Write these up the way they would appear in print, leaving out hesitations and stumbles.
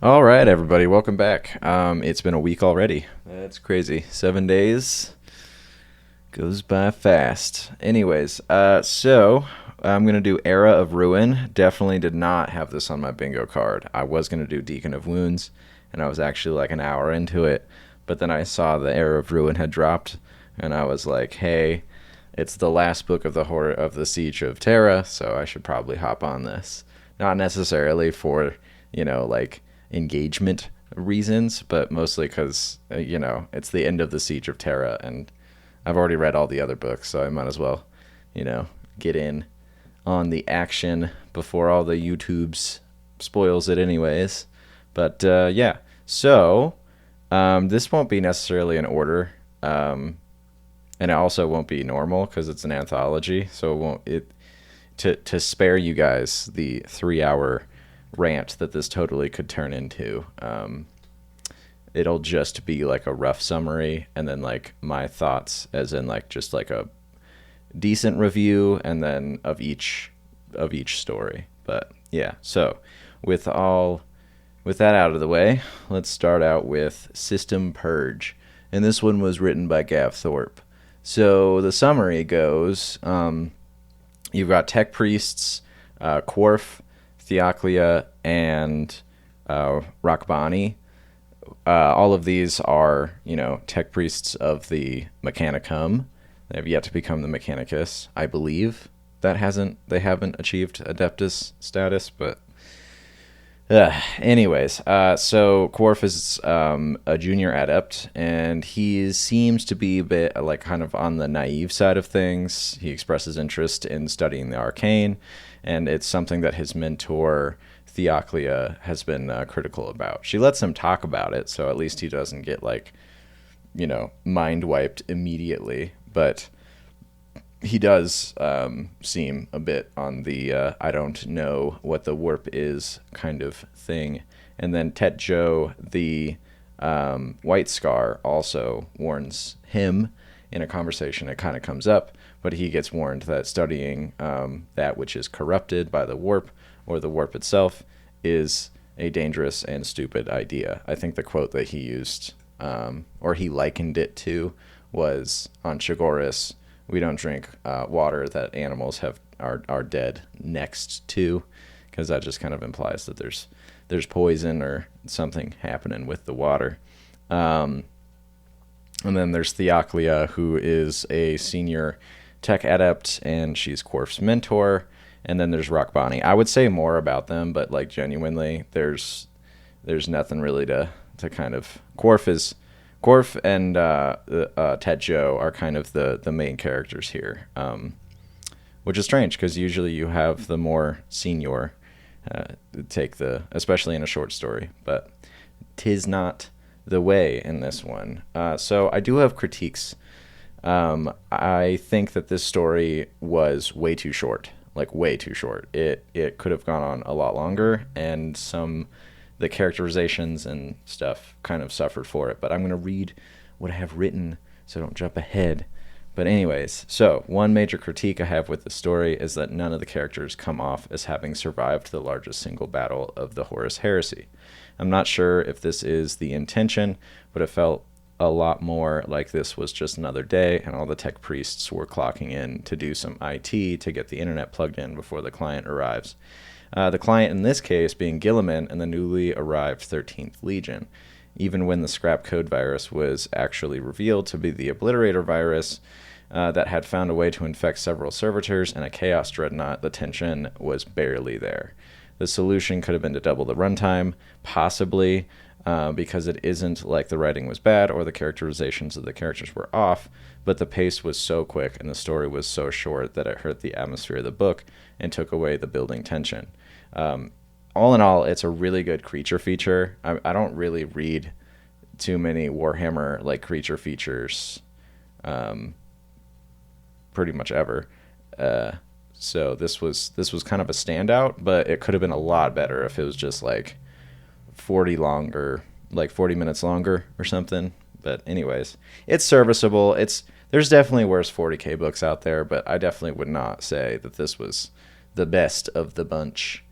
All right, everybody, welcome back. It's been a week already. That's crazy. 7 days goes by fast. Anyways, so I'm gonna do Era of Ruin. Definitely did not have this on my bingo card. I was gonna do Deacon of Wounds, and I was actually like an hour into it, but then I saw the Era of Ruin had dropped, and I was like, hey, it's the last book of the Siege of Terra, so I should probably hop on this. Not necessarily for, like engagement reasons, but mostly because, it's the end of the Siege of Terra, and I've already read all the other books, so I might as well, get in on the action before all the YouTubes spoils it anyways. But yeah, so this won't be necessarily in order, and it also won't be normal because it's an anthology, so to spare you guys the 3 hour rant that this totally could turn into. It'll just be like a rough summary and then like my thoughts, as in like just like a decent review and then of each story. But yeah, so with that out of the way, let's start out with System Purge, and this one was written by Gav Thorpe. So the summary goes, you've got tech priests, Quarf, Theoclia, and Rakbani. All of these are, tech priests of the Mechanicum. They have yet to become the Mechanicus, I believe. They haven't achieved Adeptus status, but anyways, so Quarf is a junior adept, and he seems to be a bit like kind of on the naive side of things. He expresses interest in studying the arcane, and it's something that his mentor Theoclia has been critical about. She lets him talk about it, so at least he doesn't get like, mind wiped immediately. But he does seem a bit on the I don't know what the warp is kind of thing. And then Tet Joe, the White Scar, also warns him in a conversation. It kind of comes up, but he gets warned that studying that which is corrupted by the warp, or the warp itself, is a dangerous and stupid idea. I think the quote that he used, or he likened it to, was on Chigoris, we don't drink water that animals are dead next to, because that just kind of implies that there's poison or something happening with the water. And then there's Theoclia, who is a senior tech adept, and she's Quarf's mentor. And then there's Rakbani. I would say more about them, but like genuinely, there's nothing really to kind of. Quarf and Tet Joe are kind of the main characters here, which is strange because usually you have the more senior take especially in a short story, but 'tis not the way in this one. So I do have critiques. I think that this story was way too short. Like way too short. It could have gone on a lot longer, and the characterizations and stuff kind of suffered for it. But I'm going to read what I have written, so don't jump ahead. But anyways, so one major critique I have with the story is that none of the characters come off as having survived the largest single battle of the Horus Heresy. I'm not sure if this is the intention, but it felt a lot more like this was just another day and all the tech priests were clocking in to do some IT to get the internet plugged in before the client arrives. The client in this case being Guilliman and the newly arrived 13th Legion. Even when the scrap code virus was actually revealed to be the Obliterator virus that had found a way to infect several servitors and a Chaos Dreadnought, the tension was barely there. The solution could have been to double the runtime, possibly, because it isn't like the writing was bad or the characterizations of the characters were off, but the pace was so quick and the story was so short that it hurt the atmosphere of the book and took away the building tension. All in all, it's a really good creature feature. I don't really read too many Warhammer like creature features pretty much ever. So this was kind of a standout, but it could have been a lot better if it was just like 40 minutes longer or something. But anyways, it's serviceable. There's definitely worse 40K books out there, but I definitely would not say that this was the best of the bunch.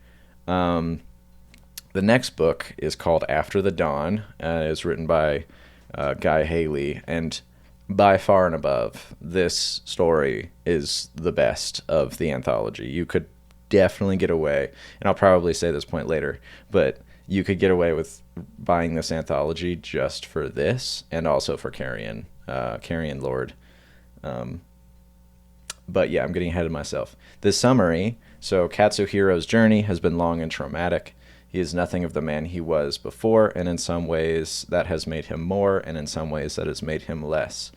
The The next book is called After the Dawn. It's written by Guy Haley, and by far and above, this story is the best of the anthology. You could definitely get away, and I'll probably say this point later, but you could get away with buying this anthology just for this, and also for Carrion Lord. But yeah, I'm getting ahead of myself. The summary: so Katsuhiro's journey has been long and traumatic. He is nothing of the man he was before, and in some ways that has made him more, and in some ways that has made him less.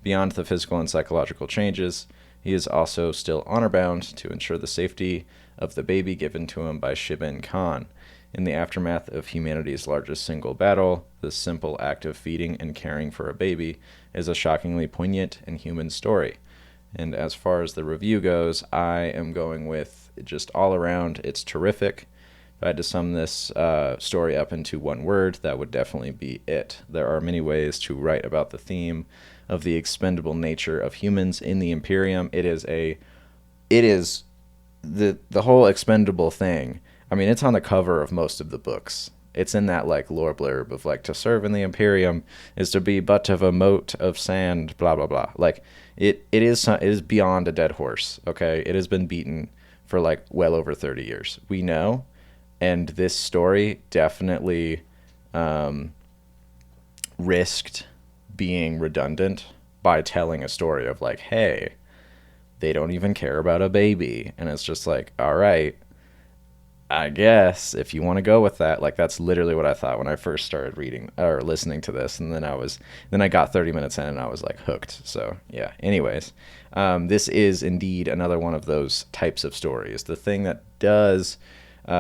Beyond the physical and psychological changes, he is also still honor-bound to ensure the safety of the baby given to him by Shibin Khan. In the aftermath of humanity's largest single battle, the simple act of feeding and caring for a baby is a shockingly poignant and human story. And as far as the review goes, I am going with just all around, it's terrific. If I had to sum this story up into one word, that would definitely be it. There are many ways to write about the theme of the expendable nature of humans in the Imperium. It is the whole expendable thing. I mean, it's on the cover of most of the books. It's in that like lore blurb of like, to serve in the Imperium is to be but of a mote of sand, blah blah blah. Like it is beyond a dead horse. Okay, it has been beaten for like well over 30 years. We know. And this story definitely risked being redundant by telling a story of like, hey, they don't even care about a baby. And it's just like, all right, I guess if you want to go with that, like that's literally what I thought when I first started reading or listening to this. And then I got 30 minutes in and I was like hooked. So yeah, anyways, this is indeed another one of those types of stories. The thing that does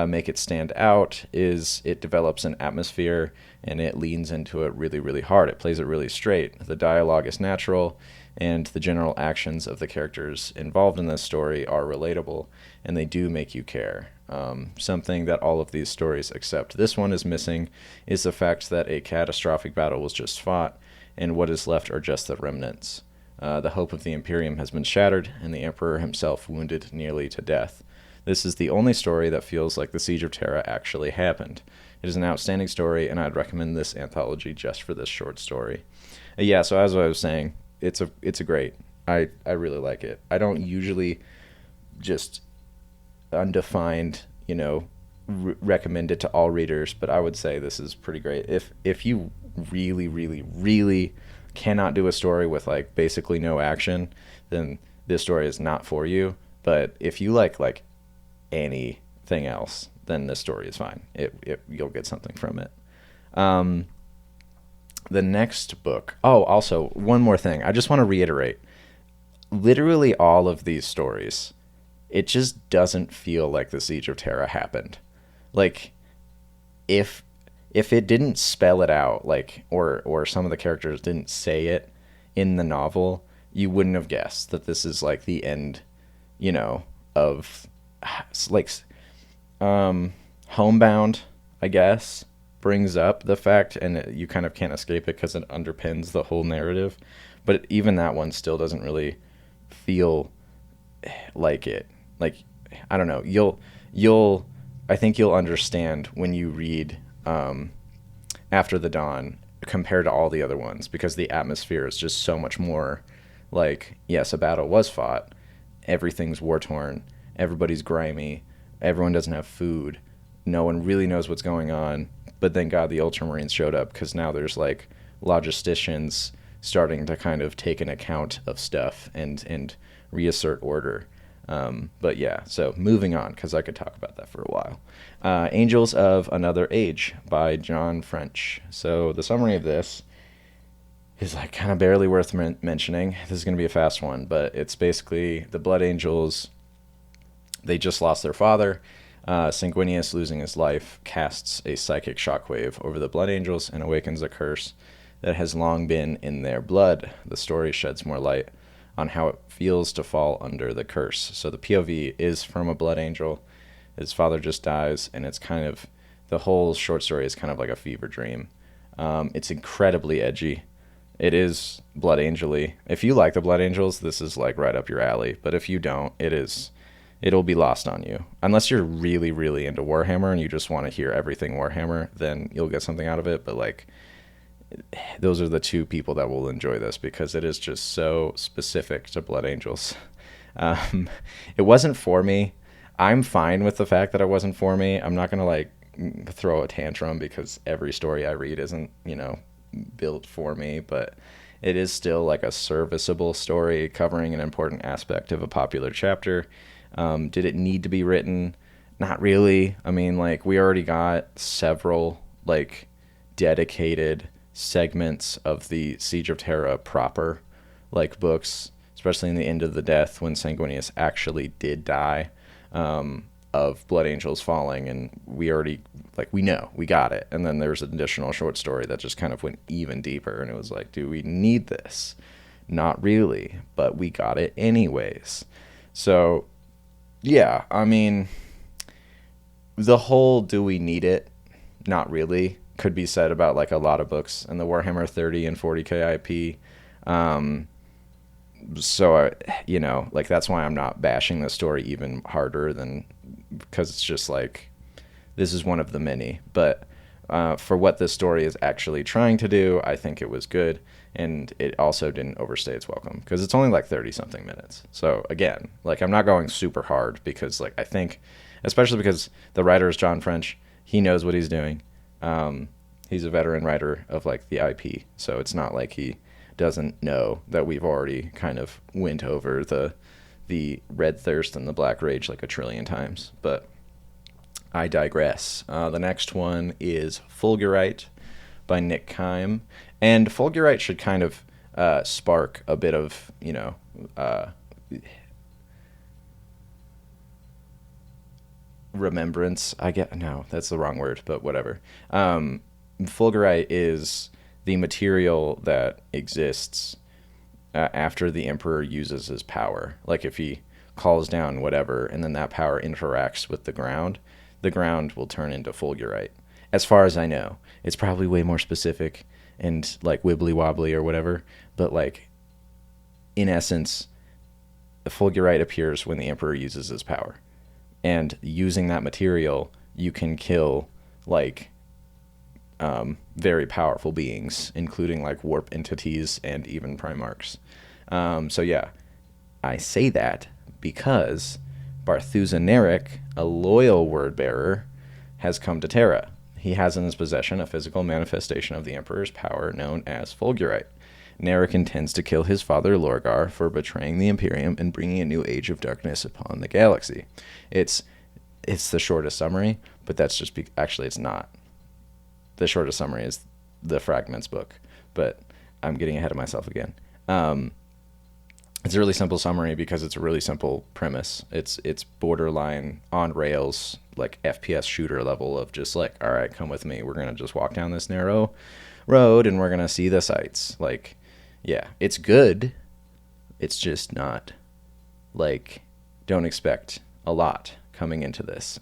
make it stand out is it develops an atmosphere and it leans into it really, really hard. It plays it really straight. The dialogue is natural and the general actions of the characters involved in this story are relatable and they do make you care. Something that all of these stories, except this one, is missing is the fact that a catastrophic battle was just fought and what is left are just the remnants. The hope of the Imperium has been shattered and the Emperor himself wounded nearly to death. This is the only story that feels like the Siege of Terra actually happened. It is an outstanding story, and I'd recommend this anthology just for this short story. Yeah, so as I was saying, it's a great. I really like it. I don't usually just undefined, recommend it to all readers, but I would say this is pretty great. If you really, really, really cannot do a story with like basically no action, then this story is not for you. But if you like anything else, then this story is fine. You'll get something from it. The next book. Oh, also one more thing. I just want to reiterate. Literally all of these stories, it just doesn't feel like the Siege of Terra happened. Like, if it didn't spell it out, like, or some of the characters didn't say it in the novel, you wouldn't have guessed that this is like the end, of like Homebound, I guess, brings up the fact, and you kind of can't escape it because it underpins the whole narrative. But even that one still doesn't really feel like it. Like, I don't know. I think you'll understand when you read After the Dawn compared to all the other ones, because the atmosphere is just so much more like, yes, a battle was fought. Everything's war-torn. Everybody's grimy. Everyone doesn't have food. No one really knows what's going on. But thank God the Ultramarines showed up, because now there's like logisticians starting to kind of take an account of stuff and reassert order. But yeah, so moving on, because I could talk about that for a while. Angels of Another Age by John French. So the summary of this is like kind of barely worth mentioning. This is going to be a fast one, but it's basically the Blood Angels. They just lost their father. Sanguinius, losing his life, casts a psychic shockwave over the Blood Angels and awakens a curse that has long been in their blood. The story sheds more light on how it feels to fall under the curse. So the POV is from a Blood Angel. His father just dies, and it's kind of, the whole short story is kind of like a fever dream. It's incredibly edgy. It is Blood Angel-y. If you like the Blood Angels, this is like right up your alley. But if you don't, it is it'll be lost on you. Unless you're really, really into Warhammer and you just want to hear everything Warhammer, then you'll get something out of it. But like, those are the two people that will enjoy this because it is just so specific to Blood Angels. It wasn't for me. I'm fine with the fact that it wasn't for me. I'm not going to like throw a tantrum because every story I read isn't, built for me, but it is still like a serviceable story covering an important aspect of a popular chapter. Did it need to be written? Not really. I mean, like, we already got several like dedicated segments of the Siege of Terra proper, like books, especially in the End of the Death when Sanguinius actually did die, of Blood Angels falling, and we already, like, we know, we got it. And then there's an additional short story that just kind of went even deeper, and it was like, do we need this? Not really, but we got it anyways. So, yeah, I mean, the whole do we need it? Not really. Could be said about like a lot of books in the Warhammer 30 and 40k IP. So, like, that's why I'm not bashing the story even harder than, because it's just like, this is one of the many. But for what this story is actually trying to do, I think it was good. And it also didn't overstay its welcome because it's only like 30 something minutes. So again, like, I'm not going super hard because, like, I think, especially because the writer is John French, he knows what he's doing. He's a veteran writer of like the IP, so it's not like he doesn't know that we've already kind of went over the Red Thirst and the Black Rage like a trillion times. But I digress. The next one is Fulgurite by Nick Kyme, and Fulgurite should kind of spark a bit of remembrance. No, that's the wrong word, but whatever. Fulgurite is the material that exists after the Emperor uses his power. Like, if he calls down whatever, and then that power interacts with the ground will turn into Fulgurite. As far as I know, it's probably way more specific and like wibbly wobbly or whatever, but like, in essence, the Fulgurite appears when the Emperor uses his power. And using that material, you can kill like very powerful beings, including like warp entities and even Primarchs. So yeah, I say that because Barthuza Narek, a loyal word bearer, has come to Terra. He has in his possession a physical manifestation of the Emperor's power known as Fulgurite. Narek intends to kill his father Lorgar for betraying the Imperium and bringing a new age of darkness upon the galaxy. It's the shortest summary, but that's just actually it's not. The shortest summary is the Fragments book, but I'm getting ahead of myself again. It's a really simple summary because it's a really simple premise. It's borderline on rails, like FPS shooter level of just like, all right, come with me. We're going to just walk down this narrow road and we're going to see the sights. Like, yeah, it's good. It's just not, like, don't expect a lot coming into this.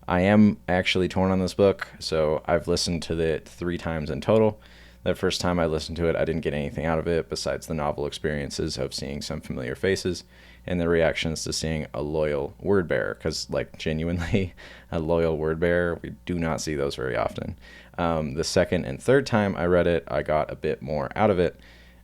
I am actually torn on this book, so I've listened to it 3 times in total. The first time I listened to it, I didn't get anything out of it besides the novel experiences of seeing some familiar faces and the reactions to seeing a loyal word bearer, because, like, genuinely, a loyal word bearer, we do not see those very often. The second and third time I read it, I got a bit more out of it.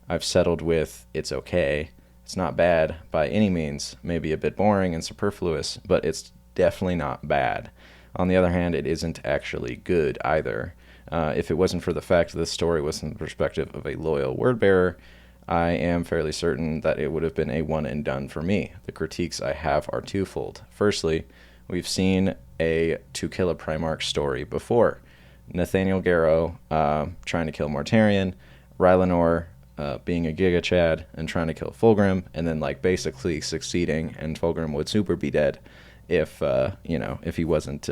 I've settled with it's okay. It's not bad by any means, maybe a bit boring and superfluous, but it's definitely not bad. On the other hand, it isn't actually good either. If it wasn't for the fact that this story was from the perspective of a loyal word bearer, I am fairly certain that it would have been a one and done for me. The critiques I have are twofold. Firstly, we've seen a To Kill a Primarch story before. Nathaniel Garrow trying to kill Mortarion, Rylanor being a Giga Chad and trying to kill Fulgrim, and then like basically succeeding, and Fulgrim would super be dead if he wasn't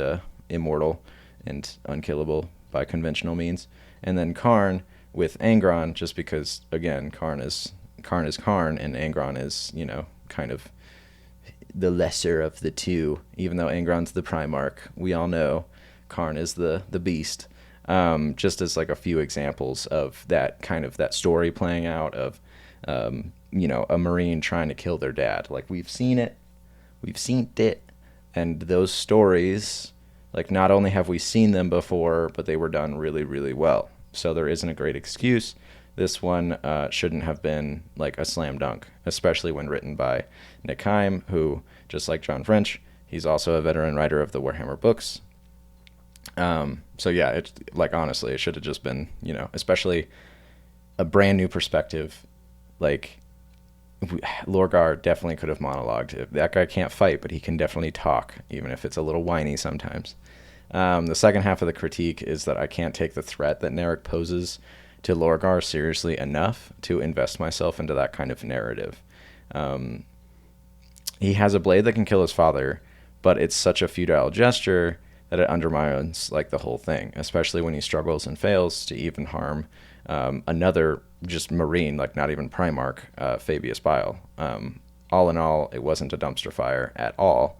immortal and unkillable by conventional means. And then Karn with Angron, just because, again, Karn is Karn, and Angron is, kind of the lesser of the two, even though Angron's the Primarch. We all know Karn is the beast. Just as like a few examples of that kind of that story playing out of, a Marine trying to kill their dad. Like, we've seen it we've seen it. And those stories, like, not only have we seen them before, but they were done really, really well. So there isn't a great excuse. This one shouldn't have been like a slam dunk, especially when written by Nick Kyme, who, just like John French, he's also a veteran writer of the Warhammer books. So yeah, it's like, honestly, it should have just been, especially a brand new perspective. Like, Lorgar definitely could have monologued. That guy can't fight, but he can definitely talk, even if it's a little whiny sometimes. The second half of the critique is that I can't take the threat that Narek poses to Lorgar seriously enough to invest myself into that kind of narrative. He has a blade that can kill his father, but it's such a futile gesture that it undermines like the whole thing, especially when he struggles and fails to even harm another just Marine, like not even Primarch, Fabius Bile. All in all, it wasn't a dumpster fire at all.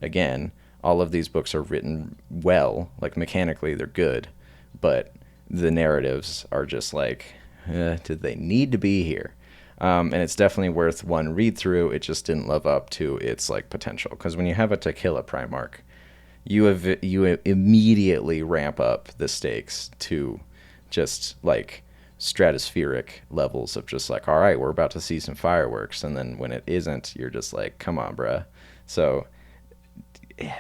Again, all of these books are written well, like mechanically they're good, but the narratives are just like, did they need to be here? And it's definitely worth one read through. It just didn't live up to its like potential, because when you have a To Kill a Primarch, you immediately ramp up the stakes to just like stratospheric levels of just like, all right, we're about to see some fireworks, and then when it isn't, you're just like, come on, bruh. So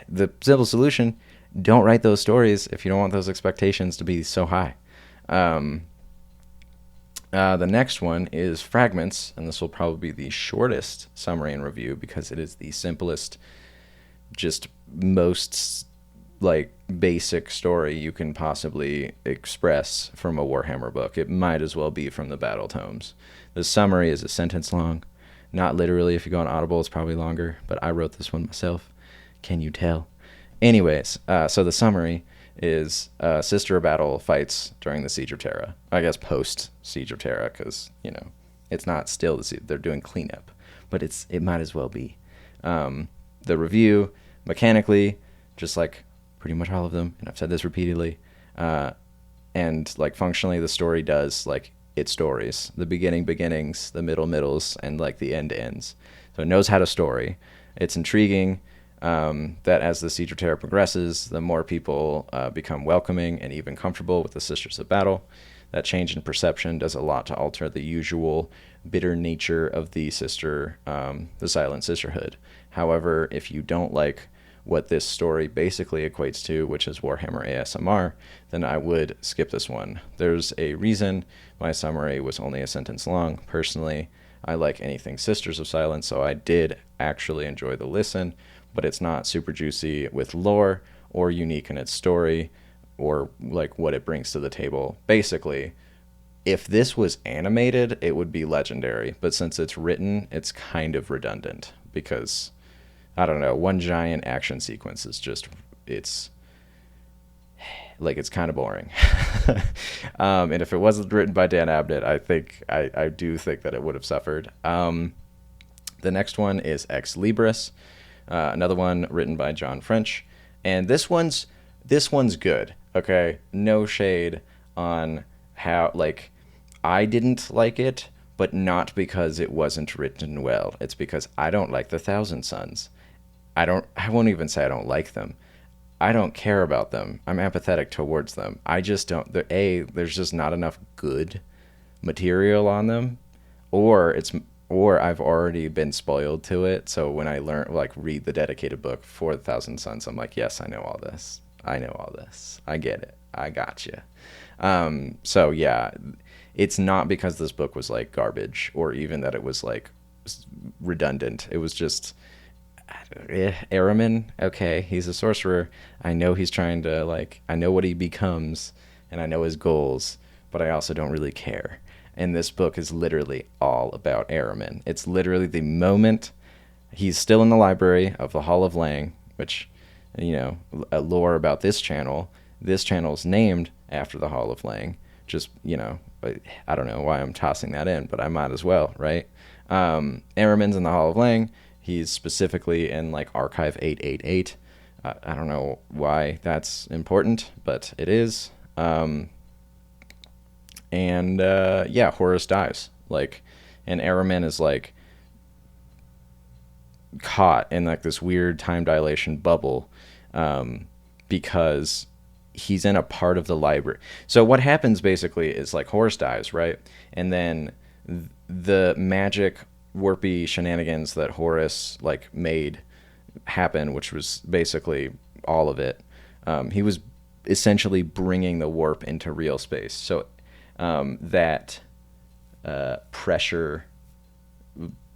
the simple solution: don't write those stories if you don't want those expectations to be so high. The next one is Fragments, and this will probably be the shortest summary and review because it is the simplest, just most like basic story you can possibly express from a Warhammer book. It might as well be from the Battle Tomes. The summary is a sentence long. Not literally. If you go on Audible, it's probably longer, but I wrote this one myself. Can you tell? Anyways, so the summary is Sister of Battle fights during the Siege of Terra. I guess post Siege of Terra, because, it's not still the siege. They're doing cleanup, but it might as well be. The review, mechanically, just like pretty much all of them, and I've said this repeatedly, and like functionally the story does like its stories. The beginnings, the middles, and like the ends. So it knows how to story. It's intriguing. That as the Siege of Terra progresses, the more people become welcoming and even comfortable with the Sisters of Battle. That change in perception does a lot to alter the usual bitter nature of the Silent Sisterhood. However, if you don't like what this story basically equates to, which is Warhammer ASMR, then I would skip this one. There's a reason my summary was only a sentence long. Personally, I like anything Sisters of Silence, so I did actually enjoy the listen, but it's not super juicy with lore or unique in its story or like what it brings to the table. Basically, if this was animated, it would be legendary, but since it's written, it's kind of redundant because, I don't know, one giant action sequence is just, it's kind of boring. And if it wasn't written by Dan Abnett, I do think that it would have suffered. The next one is Ex Libris. Another one written by John French, and this one's good. Okay, no shade on how, like, I didn't like it, but not because it wasn't written well. It's because I don't like the Thousand Sons. I won't even say I don't like them. I don't care about them. I'm apathetic towards them. I just don't. There's just not enough good material on them, or I've already been spoiled to it. So when I read the dedicated book for the Thousand Sons, I'm like, yes, I know all this. I get it. I got you. So yeah, it's not because this book was like garbage or even that it was like redundant. It was just, Ahriman, okay, he's a sorcerer. I know he's trying to I know what he becomes and I know his goals, but I also don't really care. And this book is literally all about Ahriman. It's literally the moment he's still in the library of the Hall of Lang, which, a lore about this channel. This channel is named after the Hall of Lang. Just, I don't know why I'm tossing that in, but I might as well, right? Ahriman's in the Hall of Lang. He's specifically in Archive 888. I don't know why that's important, but it is. And Horus dies. And Ahriman is caught in like this weird time dilation bubble, because he's in a part of the library. So what happens basically is like Horus dies, right? And then the magic warpy shenanigans that Horus like made happen, which was basically all of it. He was essentially bringing the warp into real space. So that pressure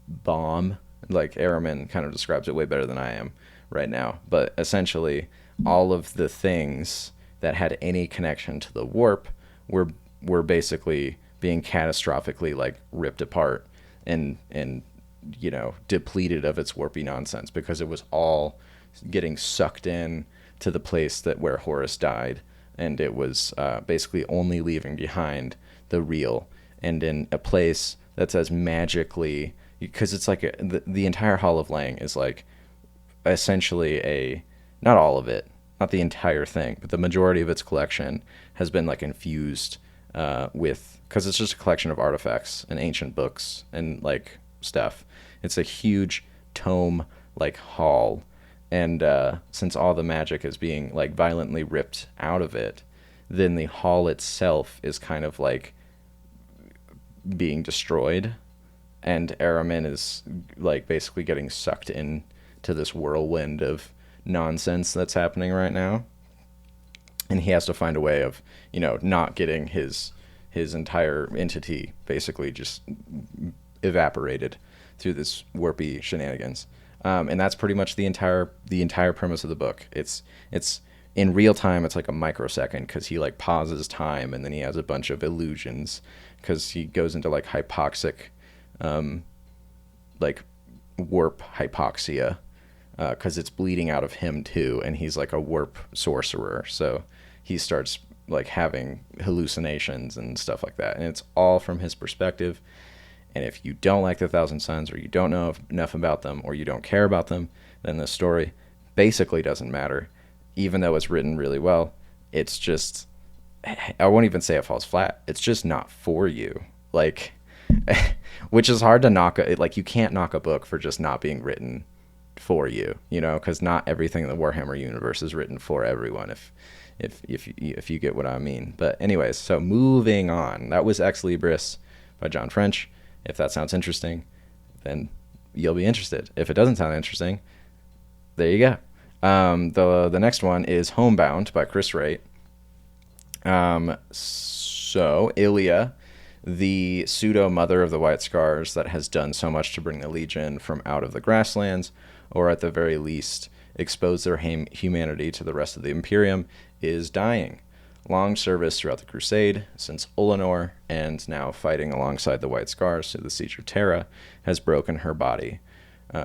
bomb, like Araman kind of describes it way better than I am right now, but essentially all of the things that had any connection to the warp were basically being catastrophically like ripped apart and depleted of its warpy nonsense, because it was all getting sucked in to the place that where Horus died, and it was basically only leaving behind the real, and in a place that's as magically, because it's like the entire Hall of Lang is like essentially not all of it, not the entire thing, but the majority of its collection has been like infused with, because it's just a collection of artifacts and ancient books and like stuff. It's a huge tome like hall, and since all the magic is being like violently ripped out of it, then the hall itself is kind of like being destroyed, and Araman is like basically getting sucked in to this whirlwind of nonsense that's happening right now, and he has to find a way of not getting his entire entity basically just evaporated through this warpy shenanigans, and that's pretty much the entire premise of the book. It's in real time. It's like a microsecond, because he like pauses time, and then he has a bunch of illusions because he goes into like hypoxic like warp hypoxia, because it's bleeding out of him too, and he's like a warp sorcerer, so he starts like having hallucinations and stuff like that, and it's all from his perspective. And if you don't like the Thousand Sons, or you don't know enough about them, or you don't care about them, then the story basically doesn't matter, even though it's written really well. It's just, I won't even say it falls flat, it's just not for you, like which is hard to knock like you can't knock a book for just not being written for you, because not everything in the Warhammer universe is written for everyone, if you get what I mean. But anyways, so moving on, that was Ex Libris by John French. If that sounds interesting, then you'll be interested. If it doesn't sound interesting, there you go. The next one is Homebound by Chris Wraight. So Ilia, the pseudo mother of the White Scars that has done so much to bring the Legion from out of the grasslands, or at the very least expose their humanity to the rest of the Imperium, is dying. Long service throughout the Crusade since Olenor, and now fighting alongside the White Scars through the Siege of Terra, has broken her body.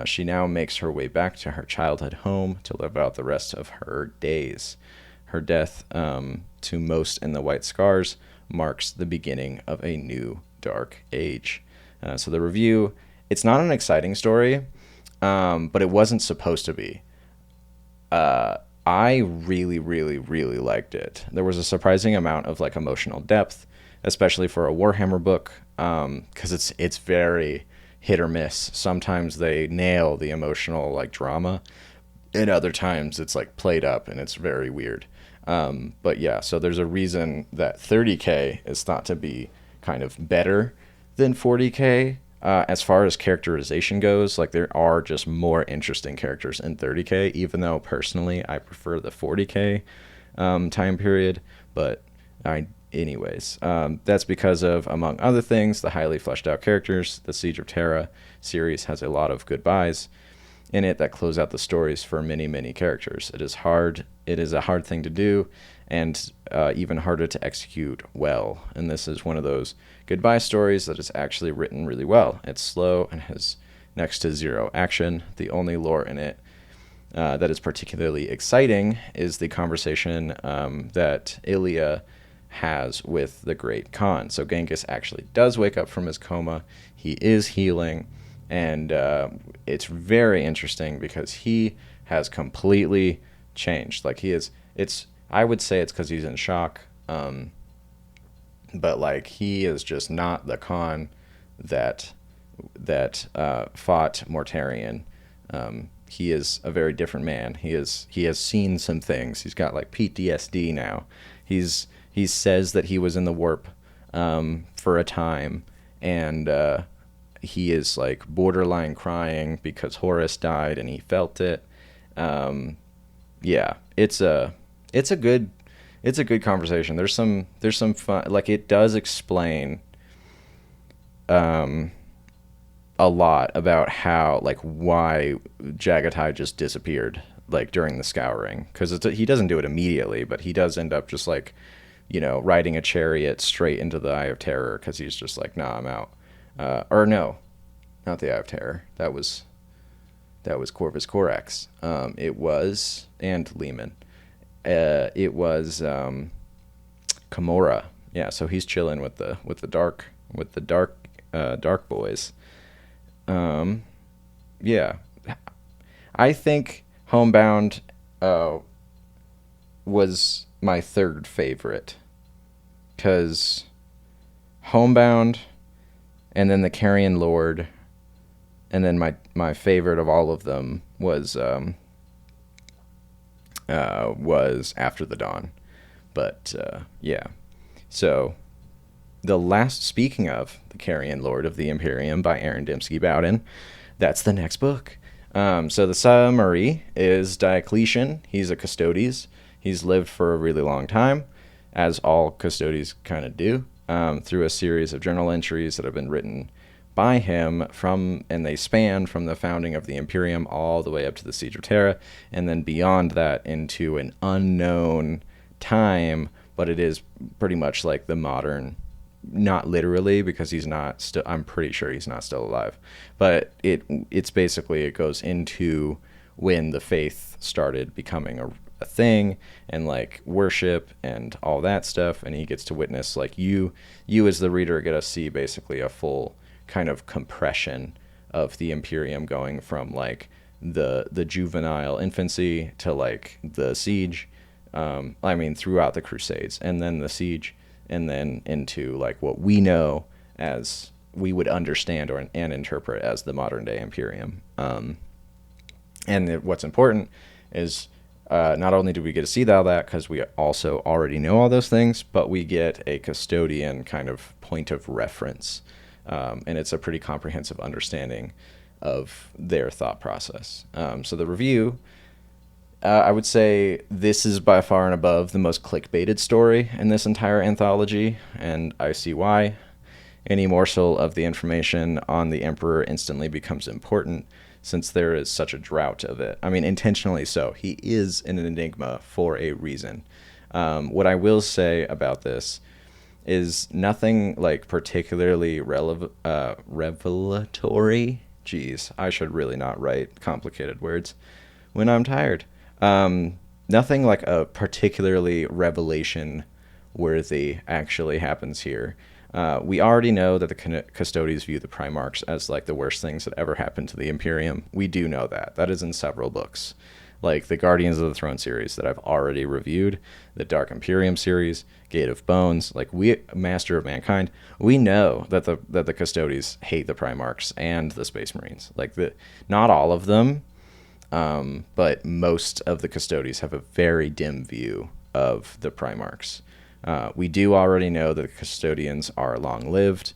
She now makes her way back to her childhood home to live out the rest of her days. Her death, to most in the White Scars, marks the beginning of a new dark age. So the review, it's not an exciting story, but it wasn't supposed to be. I really, really, really liked it. There was a surprising amount of like emotional depth, especially for a Warhammer book, because it's very hit or miss. Sometimes they nail the emotional like drama, and other times it's like played up and it's very weird. But yeah, so there's a reason that 30K is thought to be kind of better than 40K. As far as characterization goes, like there are just more interesting characters in 30K, even though personally I prefer the 40K time period. But anyways, that's because of, among other things, the highly fleshed out characters. The Siege of Terra series has a lot of goodbyes in it that close out the stories for many, many characters. It is a hard thing to do, and even harder to execute well. And this is one of those goodbye stories that is actually written really well. It's slow and has next to zero action. The only lore in it that is particularly exciting is the conversation that Ilia has with the Great Khan. So Genghis actually does wake up from his coma. He is healing, and it's very interesting because he has completely changed. Like I would say it's because he's in shock, but like he is just not the Khan that fought Mortarion He is a very different man. He has seen some things. He's got like PTSD now. He says that he was in the warp for a time, and he is like borderline crying because Horus died and he felt it. Yeah, it's a good conversation. There's some fun, like it does explain a lot about how, like, why Jagatai just disappeared, like during the scouring, because he doesn't do it immediately, but he does end up just like, riding a chariot straight into the Eye of Terror, because he's just like, nah, I'm out. Or no, not the Eye of Terror. That was Corvus Corax. It was, and Lehman. It was Kimura. Yeah, so he's chilling with the dark boys. Yeah, I think Homebound was my third favorite, because Homebound, and then the Carrion Lord, and then my favorite of all of them was After the Dawn. But yeah, so speaking of the Carrion Lord of the Imperium by Aaron Dembski-Bowden, that's the next book. So the summary is Diocletian. He's a Custodes. He's lived for a really long time, as all Custodes kind of do, through a series of journal entries that have been written by him and they span from the founding of the Imperium all the way up to the Siege of Terra, and then beyond that into an unknown time, but it is pretty much like the modern, not literally, because he's not still, I'm pretty sure he's not still alive, but it's basically, it goes into when the faith started becoming a thing, and like worship and all that stuff, and he gets to witness, like, you as the reader get to see basically a full kind of compression of the Imperium, going from like the juvenile infancy to like the siege, throughout the Crusades, and then the siege, and then into like what we know as, we would understand and interpret as, the modern day Imperium. What's important is, not only do we get to see all that, because we also already know all those things, but we get a custodian kind of point of reference, and it's a pretty comprehensive understanding of their thought process. So the review, I would say this is by far and above the most clickbaited story in this entire anthology, and I see why. Any morsel of the information on the Emperor instantly becomes important, since there is such a drought of it. I mean, intentionally so. He is an enigma for a reason. What I will say about this is nothing like particularly revelatory. Jeez, I should really not write complicated words when I'm tired. Nothing like a particularly revelation worthy actually happens here. We already know that the Custodes view the Primarchs as like the worst things that ever happened to the Imperium. We do know that. That is in several books, like the Guardians of the Throne series that I've already reviewed, the Dark Imperium series, Gate of Bones, like Master of Mankind. We know that the Custodes hate the Primarchs and the Space Marines. Like, not all of them, but most of the Custodes have a very dim view of the Primarchs. We do already know that the Custodians are long-lived,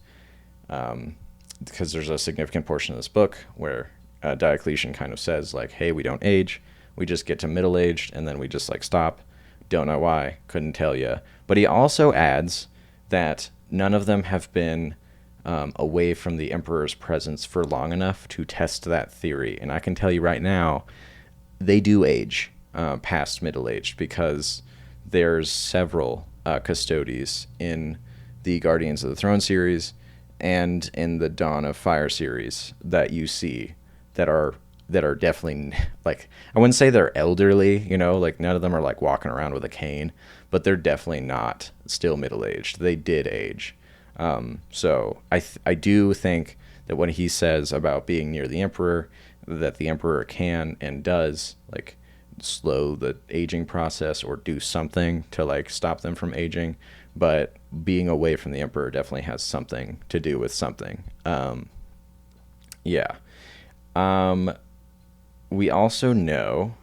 because there's a significant portion of this book where Diocletian kind of says, like, hey, we don't age. We just get to middle-aged, and then we just, like, stop. Don't know why. Couldn't tell you. But he also adds that none of them have been away from the Emperor's presence for long enough to test that theory. And I can tell you right now, they do age past middle-aged, because there's several Custodes in the Guardians of the Throne series and in the Dawn of Fire series that you see that are definitely, like, I wouldn't say they're elderly, like none of them are like walking around with a cane, but they're definitely not still middle-aged. They did age. So I do think that when he says about being near the Emperor, that the Emperor can and does, like, slow the aging process or do something to, like, stop them from aging, but being away from the Emperor definitely has something to do with something. Yeah. we also know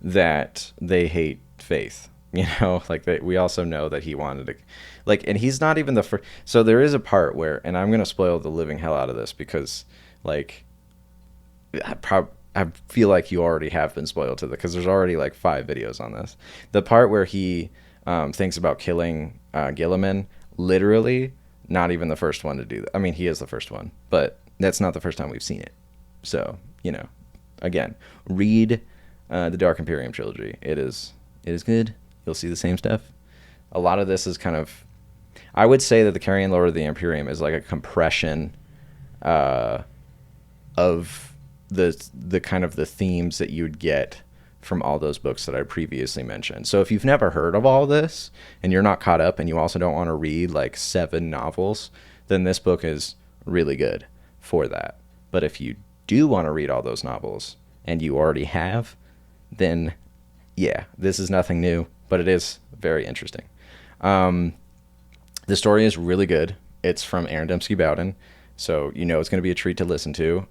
that they hate Faith. Like we also know that he wanted to, like, and he's not even the first. So there is a part where, and I'm gonna spoil the living hell out of this because, like, I feel like you already have been spoiled to because there's already like 5 videos on this. The part where he thinks about killing Gilliman, literally, not even the first one to do that. I mean, he is the first one, but that's not the first time we've seen it. So, again, read the Dark Imperium trilogy. It is good. You'll see the same stuff. A lot of this is kind of, I would say that the Carrion Lord of the Imperium is like a compression of the kind of the themes that you'd get from all those books that I previously mentioned. So if you've never heard of all this and you're not caught up and you also don't want to read like 7 novels, then this book is really good for that. But if you do want to read all those novels and you already have, then yeah, this is nothing new, but it is very interesting. The story is really good. It's from Aaron Dembski-Bowden, so it's going to be a treat to listen to.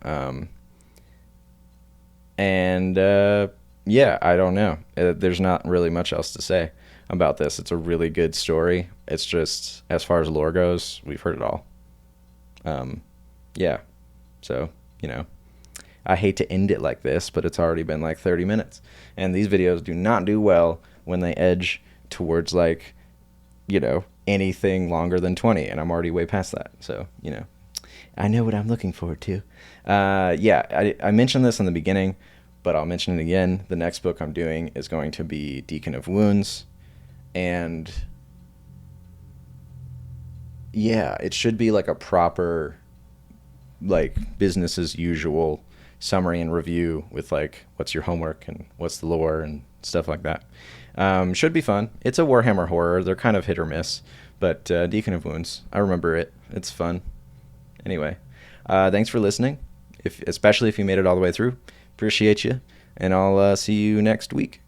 Yeah, I don't know. There's not really much else to say about this. It's a really good story. It's just, as far as lore goes, we've heard it all. Yeah, so, I hate to end it like this, but it's already been like 30 minutes. And these videos do not do well when they edge towards like, anything longer than 20. And I'm already way past that. So, I know what I'm looking forward to. Yeah, I mentioned this in the beginning, but I'll mention it again. The next book I'm doing is going to be Deacon of Wounds. And yeah, it should be like a proper, like, business as usual summary and review with like what's your homework and what's the lore and stuff like that. Should be fun. It's a Warhammer horror. They're kind of hit or miss, but Deacon of Wounds, I remember it. It's fun. Anyway, thanks for listening, especially if you made it all the way through. Appreciate you, and I'll see you next week.